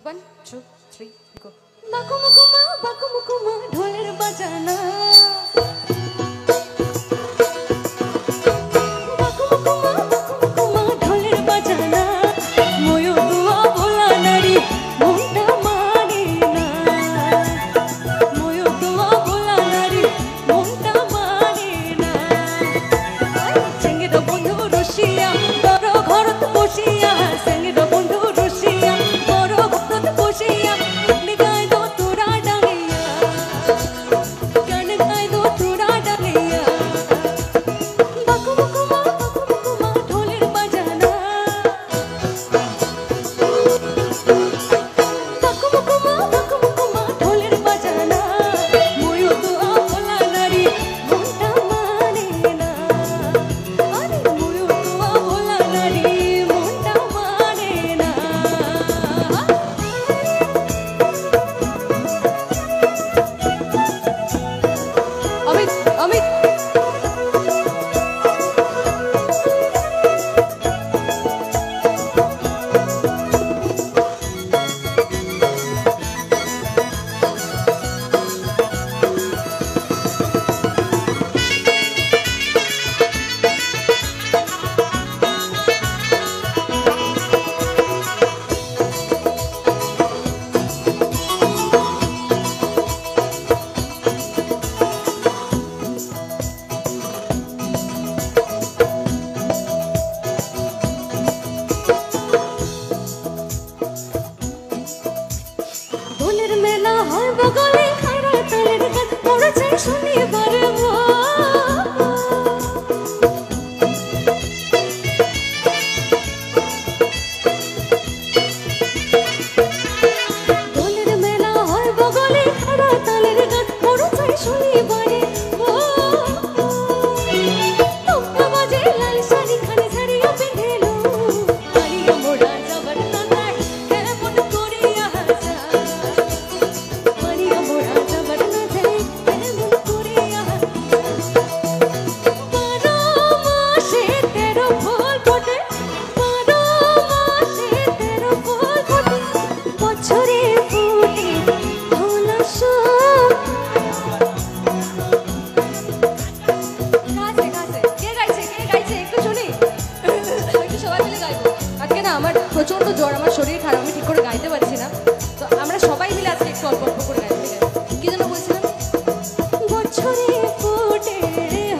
1 2 3 go বাকুমুকুমা ঢোলের বাজানা বাকুমুকুমা ঢোলের বাজানা ময়ূর দুয়া ভোলা নারী মনটা মানে না ময়ূর দুয়া ভোলা নারী মনটা মানে না সঙ্গীত বন্ধু রসিয়া বড় ঘরত বসিয়া সঙ্গীত বন্ধু রসিয়া বড় ঘরত বসিয়া প্রচন্ড জ্বর আমার শরীর খারাপ আমি ঠিক করে গাইতে পারছি না তো আমরা সবাই মিলে আজকে একটু অল্প অল্প করে গাইতে গাই কি যেন বলছিলাম বছরে ফুটে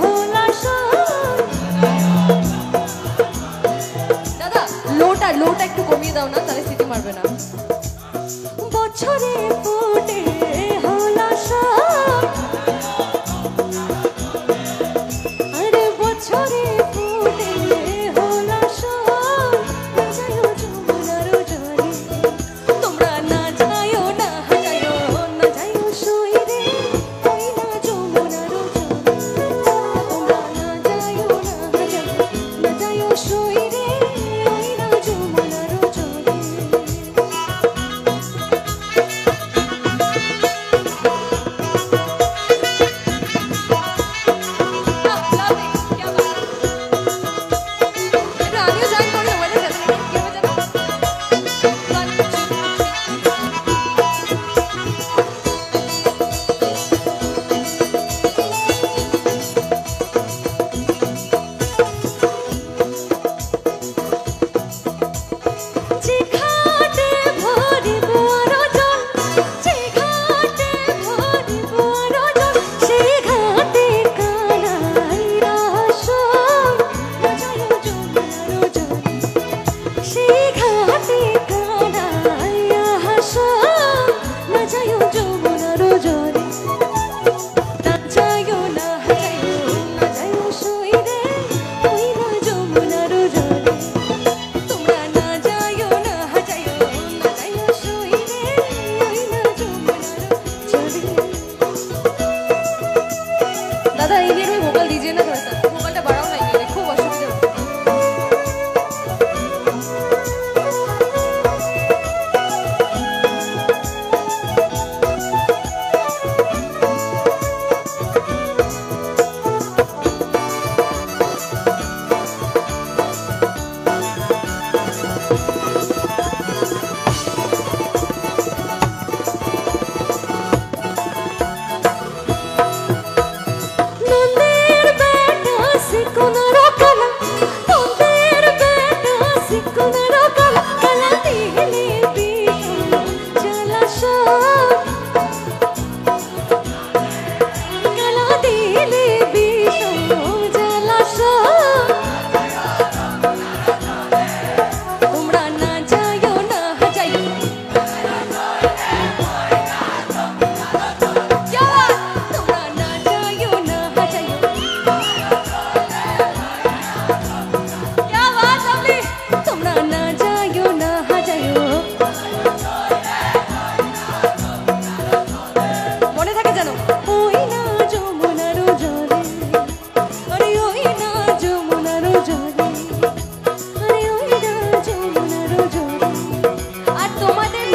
হলাস দাদা লোটা একটু কমিয়ে দাও না তাহলে সিটি মারবে না বছরে ফুটে হলাস আরে বছরে ফুটে হলাস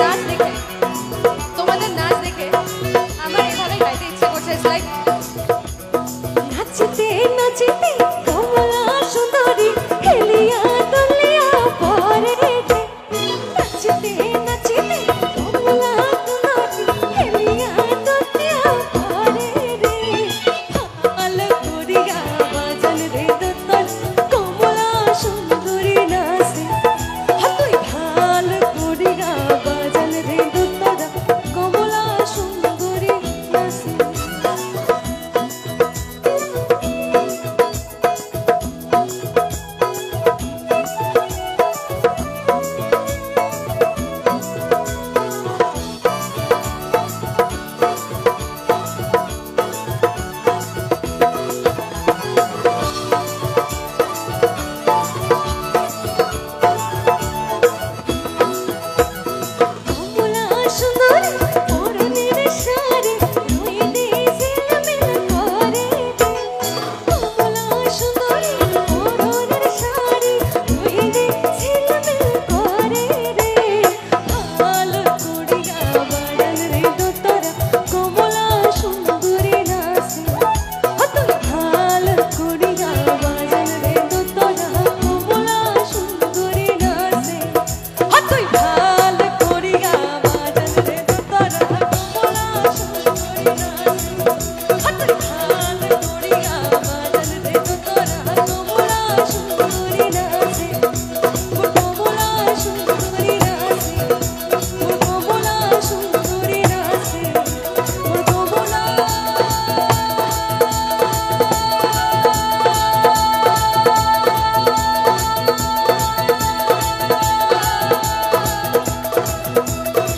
নাচ দেখে, তোমাদের নাচ দেখে আমার এখানে গাইতে ইচ্ছে করছে। ইটস লাইক নাচতে নাচতে কমলা সুন্দরী খেলিয়া দুলিয়া পরে রে, নাচতে নাচতে কমলা সুন্দরী খেলিয়া দুলিয়া পরে রে, হাল করিয়া বাজান রে দোতর কমলা সুন্দরী নাচে, তুই হাল করিয়া বাজান রে দোতর কমলা সুন্দরী নাচে। কমলা সুন্দরী পরনের শাড়ি রইতে ঝিলমিল করে রে, কমলা সুন্দরী পরনের শাড়ি রইতে ঝিলমিল করে রে, হাল করিয়া বাজান রে দোতরা কমলা সুন্দরী নাচে, তুই হাল করিয়া বাজান রে দোতরা কমলা সুন্দরী নাচে, তুই হাল করিয়া বাজান রে দোতরা কমলা সুন্দরী নাচে, তুই হাল করিয়া বাজান রে দোতরা কমলা সুন্দরী নাচে, মোর কমলা সুন্দরী নাচে, মোর কমলা সুন্দরী নাচে, মোর কমলা।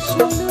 সুন্দরী